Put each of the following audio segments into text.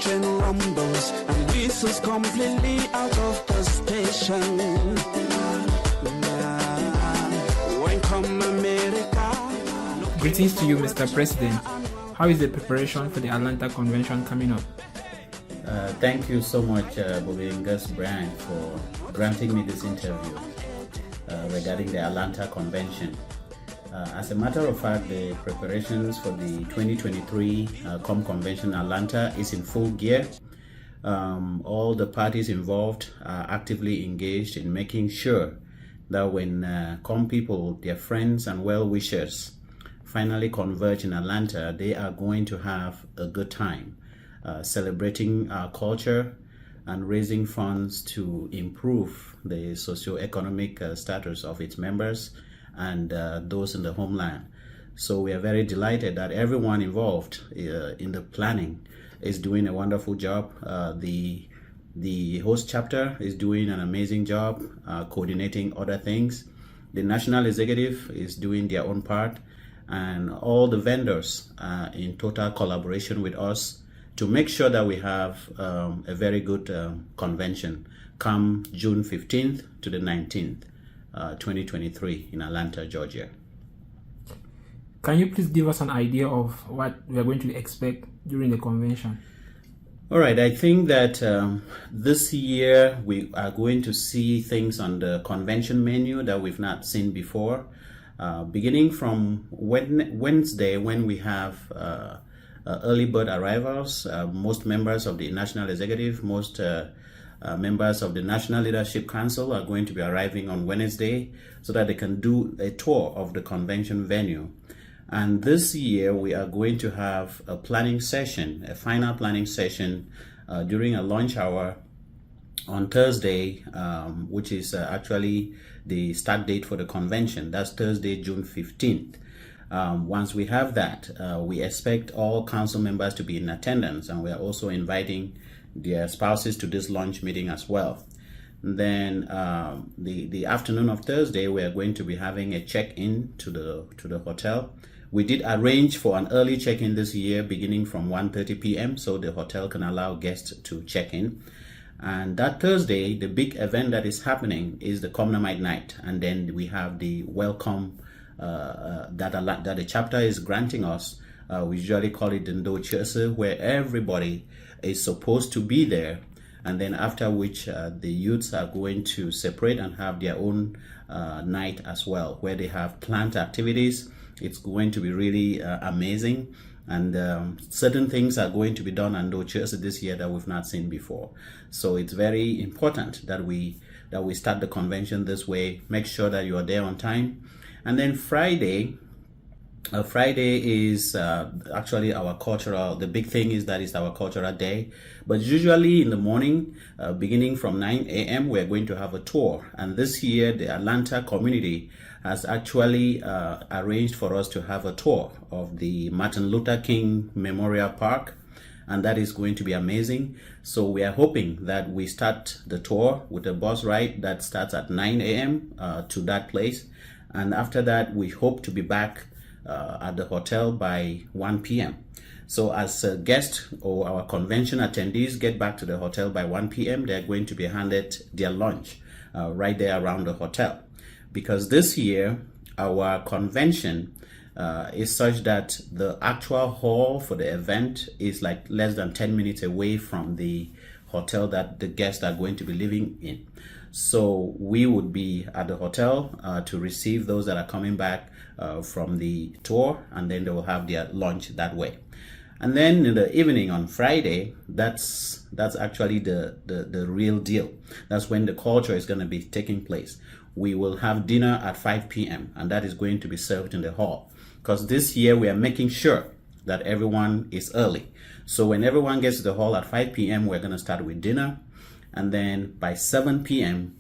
train rumbles and whistles completely out of the station. When come America. Greetings to you, Mr. President. How is the preparation for the Atlanta Convention coming up? Thank you so much, Bobengas Brand, for granting me this interview regarding the Atlanta Convention. As a matter of fact, the preparations for the 2023 COM Convention Atlanta is in full gear. All the parties involved are actively engaged in making sure that when COM people, their friends and well-wishers finally converge in Atlanta, they are going to have a good time celebrating our culture and raising funds to improve the socio-economic status of its members and those in the homeland. So we are very delighted that everyone involved in the planning is doing a wonderful job. The host chapter is doing an amazing job coordinating other things. The national executive is doing their own part, and all the vendors are in total collaboration with us to make sure that we have a very good convention come June 15th to the 19th, 2023 in Atlanta, Georgia. Can you please give us an idea of what we are going to expect during the convention? All right, I think that this year we are going to see things on the convention menu that we've not seen before. Beginning from Wednesday, when we have early bird arrivals, most members of the National Executive, most members of the National Leadership Council are going to be arriving on Wednesday so that they can do a tour of the convention venue. And this year we are going to have a planning session, a final planning session during a lunch hour on Thursday, which is actually the start date for the convention. That's Thursday, June 15th. Once we have that, we expect all council members to be in attendance, and we are also inviting their spouses to this lunch meeting as well. Then the afternoon of Thursday, we are going to be having a check-in to the hotel. We did arrange for an early check-in this year, beginning from 1:30 p.m., so the hotel can allow guests to check in. And that Thursday, the big event that is happening is the Comnamite Night, and then we have the welcome that the chapter is granting us. We usually call it the Ndo Chese, where everybody is supposed to be there, and then after which the youths are going to separate and have their own night as well, where they have planned activities. It's going to be really amazing, and certain things are going to be done at Ndo Chese this year that we've not seen before. So it's very important that we start the convention this way. Make sure that you are there on time. And then Friday is actually our cultural, the big thing is that it's our cultural day. But usually in the morning, beginning from 9 a.m., we're going to have a tour. And this year, the Atlanta community has actually arranged for us to have a tour of the Martin Luther King Memorial Park. And that is going to be amazing. So we are hoping that we start the tour with a bus ride that starts at 9 a.m. To that place. And after that, we hope to be back at the hotel by 1 p.m. So as a guest or our convention attendees get back to the hotel by 1 p.m., they're going to be handed their lunch right there around the hotel. Because this year, our convention is such that the actual hall for the event is like less than 10 minutes away from the hotel that the guests are going to be living in. So we would be at the hotel to receive those that are coming back from the tour, and then they will have their lunch that way. And then in the evening on Friday, that's actually the real deal. That's when the culture is going to be taking place. We will have dinner at 5 p.m. and that is going to be served in the hall. Because this year we are making sure that everyone is early. So when everyone gets to the hall at 5 p.m., we're going to start with dinner. And then by 7 p.m.,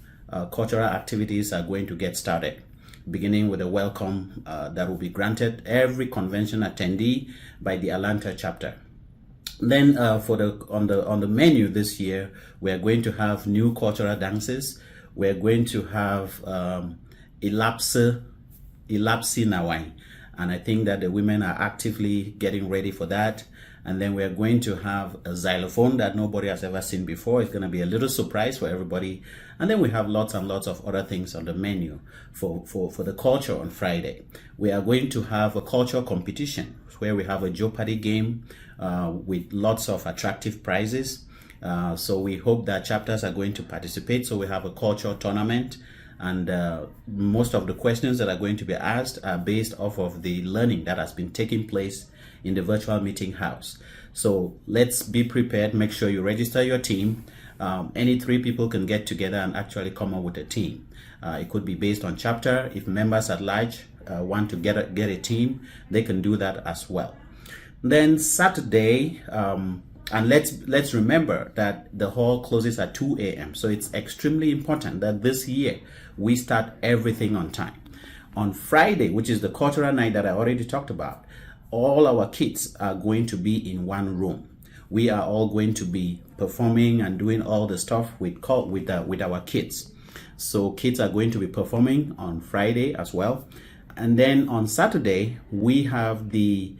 cultural activities are going to get started, beginning with a welcome that will be granted every convention attendee by the Atlanta chapter. Then on the menu this year, we are going to have new cultural dances. We're going to have Ilapsi Nawai, and I think that the women are actively getting ready for that. And then we're going to have a xylophone that nobody has ever seen before. It's going to be a little surprise for everybody. And then we have lots and lots of other things on the menu for the culture on Friday. We are going to have a culture competition where we have a Jeopardy game with lots of attractive prizes. So we hope that chapters are going to participate. So we have a culture tournament. And most of the questions that are going to be asked are based off of the learning that has been taking place in the virtual meeting house. So let's be prepared. Make sure you register your team. Any 3 people can get together and actually come up with a team. It could be based on chapter. If members at large want to get a team, they can do that as well. Then Saturday, and let's remember that the hall closes at 2 a.m. So it's extremely important that this year we start everything on time. On Friday, which is the cultural night that I already talked about, all our kids are going to be in one room. We are all going to be performing and doing all the stuff with our kids. So kids are going to be performing on Friday as well. And then on Saturday, we have the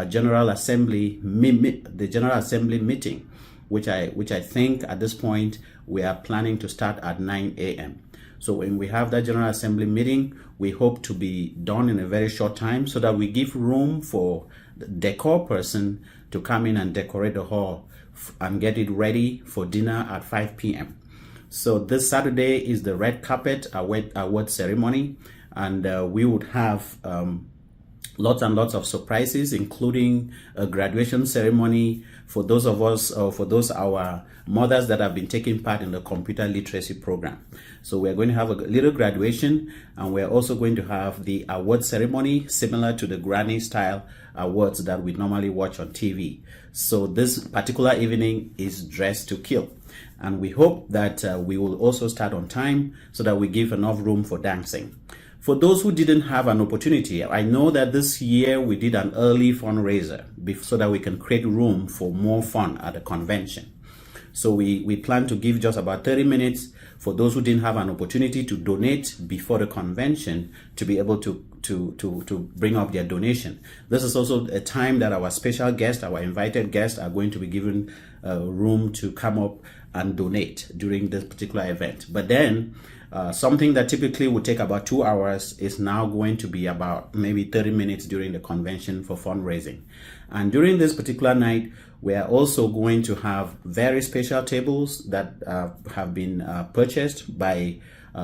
General Assembly meeting, which I think at this point we are planning to start at 9 a.m. So when we have that General Assembly meeting, we hope to be done in a very short time so that we give room for the decor person to come in and decorate the hall and get it ready for dinner at 5 p.m. So this Saturday is the red carpet award ceremony, and we would have lots and lots of surprises, including a graduation ceremony for those of us, or for those our mothers that have been taking part in the computer literacy program. So we're going to have a little graduation, and we're also going to have the award ceremony similar to the granny style awards that we normally watch on TV. So this particular evening is dressed to kill. And we hope that we will also start on time so that we give enough room for dancing. For those who didn't have an opportunity, I know that this year we did an early fundraiser so that we can create room for more fun at the convention. So we plan to give just about 30 minutes for those who didn't have an opportunity to donate before the convention to be able to bring up their donation. This is also a time that our special guests, our invited guests, are going to be given room to come up and donate during this particular event. But then something that typically would take about 2 hours is now going to be about maybe 30 minutes during the convention for fundraising. And during this particular night, we are also going to have very special tables that have been purchased by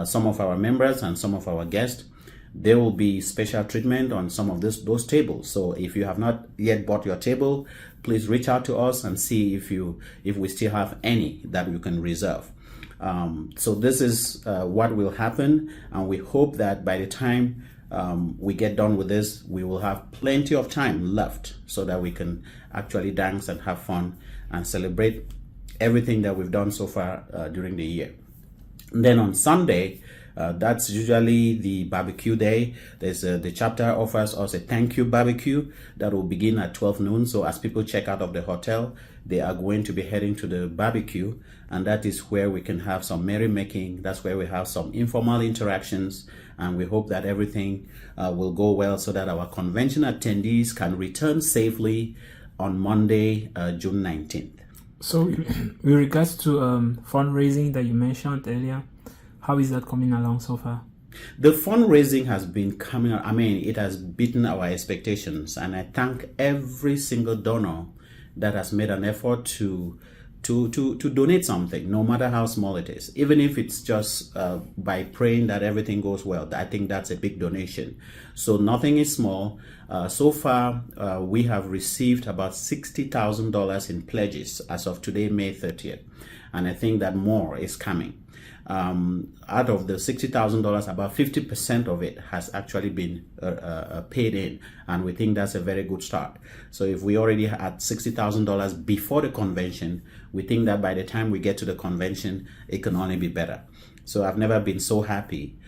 some of our members and some of our guests. There will be special treatment on some of those tables. So if you have not yet bought your table, please reach out to us and see if we still have any that you can reserve. So this is what will happen, and we hope that by the time we get done with this, we will have plenty of time left so that we can actually dance and have fun and celebrate everything that we've done so far during the year. And then on Sunday, that's usually the barbecue day. The chapter offers us a thank you barbecue that will begin at 12 noon. So as people check out of the hotel, they are going to be heading to the barbecue, and that is where we can have some merrymaking. That's where we have some informal interactions, and we hope that everything will go well so that our convention attendees can return safely on Monday, June 19th. So with regards to fundraising that you mentioned earlier, how is that coming along so far? The fundraising has been coming, it has beaten our expectations, and I thank every single donor that has made an effort to donate something, no matter how small it is. Even if it's just by praying that everything goes well, I think that's a big donation. So nothing is small. So far, we have received about $60,000 in pledges as of today, May 30th. And I think that more is coming. Out of the $60,000, about 50% of it has actually been paid in, and we think that's a very good start. So if we already had $60,000 before the convention, we think that by the time we get to the convention, it can only be better. So I've never been so happy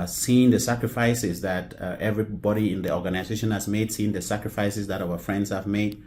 seeing the sacrifices that everybody in the organization has made, seeing the sacrifices that our friends have made.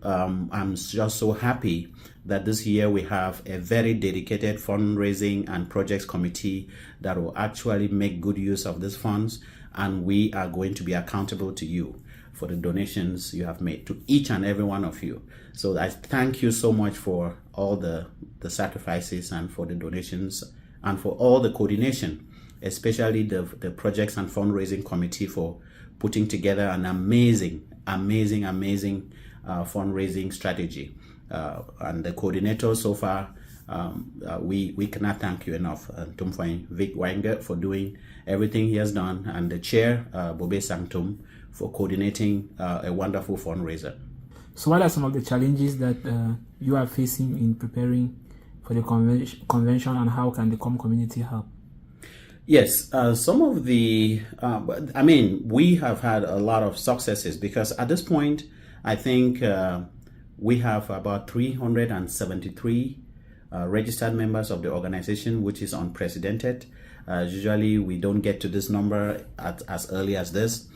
I'm just so happy that this year we have a very dedicated fundraising and projects committee that will actually make good use of these funds, and we are going to be accountable to you. for the donations you have made, to each and every one of you. So I thank you so much for all the sacrifices and for the donations and for all the coordination, especially the projects and fundraising committee for putting together an amazing fundraising strategy. And the coordinator so far, we cannot thank you enough. Tumfang Vic Wenger for doing everything he has done, and the chair, Bobe Sanctum, for coordinating a wonderful fundraiser. So what are some of the challenges that you are facing in preparing for the convention, and how can the COM community help? Yes, some of the, we have had a lot of successes, because at this point, I think we have about 373 registered members of the organization, which is unprecedented. Usually we don't get to this number as early as this.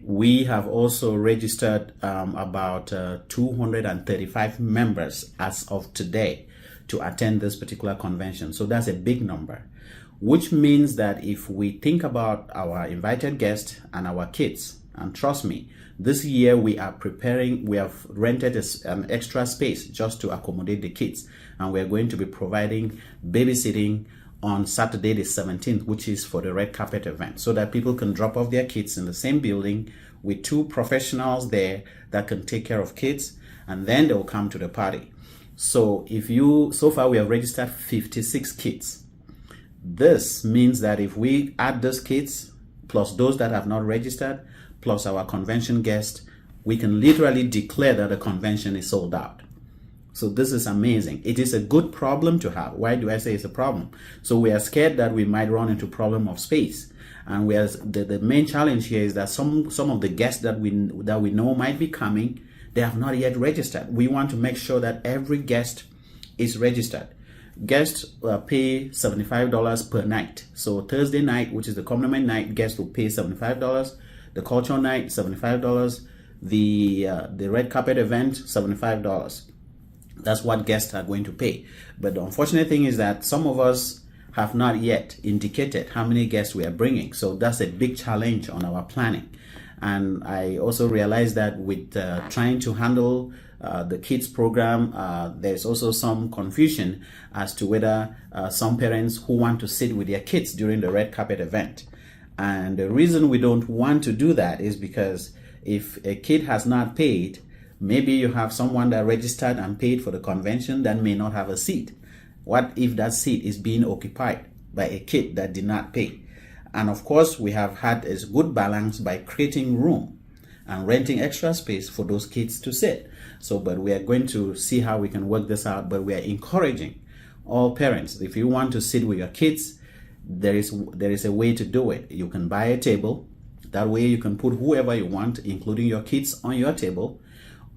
We have also registered about 235 members as of today to attend this particular convention. So that's a big number, which means that if we think about our invited guests and our kids, and trust me, this year we have rented an extra space just to accommodate the kids, and we're going to be providing babysitting on Saturday the 17th, which is for the red carpet event, so that people can drop off their kids in the same building with two professionals there that can take care of kids, and then they will come to the party. So so far we have registered 56 kids. This means that if we add those kids, plus those that have not registered, plus our convention guests, we can literally declare that the convention is sold out. So this is amazing. It is a good problem to have. Why do I say it's a problem? So we are scared that we might run into problem of space. And the main challenge here is that some of the guests that we know might be coming, they have not yet registered. We want to make sure that every guest is registered. Guests pay $75 per night. So Thursday night, which is the compliment night, guests will pay $75. The cultural night, $75. The red carpet event, $75. That's what guests are going to pay. But the unfortunate thing is that some of us have not yet indicated how many guests we are bringing. So that's a big challenge on our planning. And I also realized that with trying to handle the kids program, there's also some confusion as to whether some parents who want to sit with their kids during the red carpet event. And the reason we don't want to do that is because if a kid has not paid, maybe you have someone that registered and paid for the convention that may not have a seat. What if that seat is being occupied by a kid that did not pay? And of course, we have had a good balance by creating room and renting extra space for those kids to sit. But we are going to see how we can work this out. But we are encouraging all parents, if you want to sit with your kids, there is a way to do it. You can buy a table. That way you can put whoever you want, including your kids, on your table.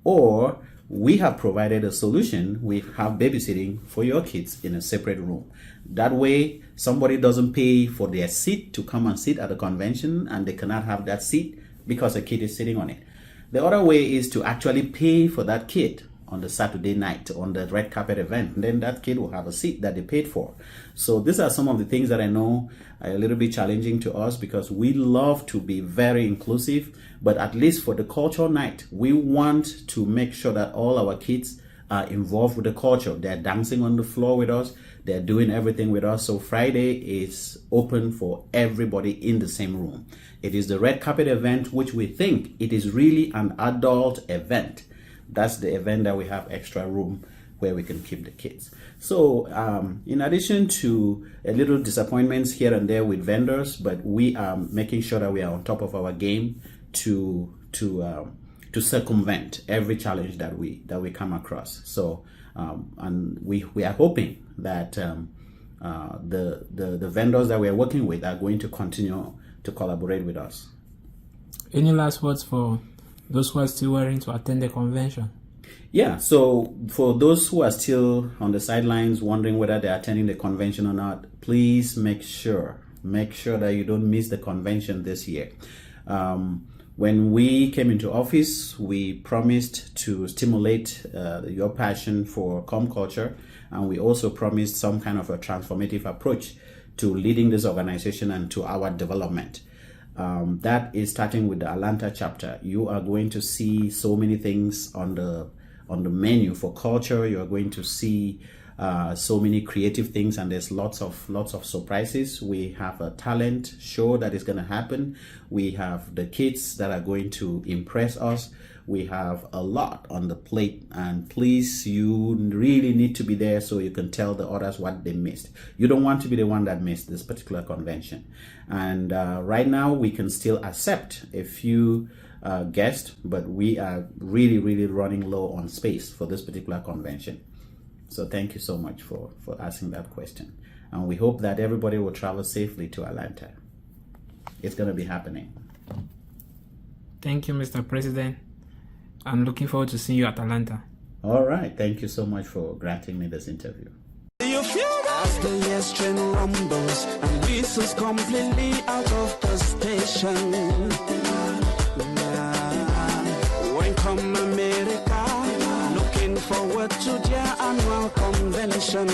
Or we have provided a solution. We have babysitting for your kids in a separate room. That way somebody doesn't pay for their seat to come and sit at the convention, and they cannot have that seat because a kid is sitting on it. The other way is to actually pay for that kid on the Saturday night on the red carpet event. And then that kid will have a seat that they paid for. So these are some of the things that I know are a little bit challenging to us, because we love to be very inclusive. But at least for the cultural night, we want to make sure that all our kids are involved with the culture. They're dancing on the floor with us. They're doing everything with us. So Friday is open for everybody in the same room. It is the red carpet event, which we think it is really an adult event. That's the event that we have extra room where we can keep the kids. So in addition to a little disappointments here and there with vendors, but we are making sure that we are on top of our game to circumvent every challenge that we come across. So and we are hoping that the vendors that we are working with are going to continue to collaborate with us. Any last words for those who are still willing to attend the convention? Yeah, so for those who are still on the sidelines wondering whether they're attending the convention or not, please make sure that you don't miss the convention this year. When we came into office, we promised to stimulate your passion for COM culture, and we also promised some kind of a transformative approach to leading this organization and to our development. That is starting with the Atlanta chapter. You are going to see so many things on the menu for culture. You are going to see so many creative things, and there's lots of surprises. We have a talent show that is going to happen. We have the kids that are going to impress us. We have a lot on the plate, and please, you really need to be there so you can tell the others what they missed. You don't want to be the one that missed this particular convention. And right now we can still accept a few guests, but we are really running low on space for this particular convention. So thank you so much for asking that question. And we hope that everybody will travel safely to Atlanta. It's going to be happening. Thank you, Mr. President. I'm looking forward to seeing you at Atlanta. All right. Thank you so much for granting me this interview. You feel as the yes train rumbles and whistles completely out of the station. When come America, looking forward to their annual convention.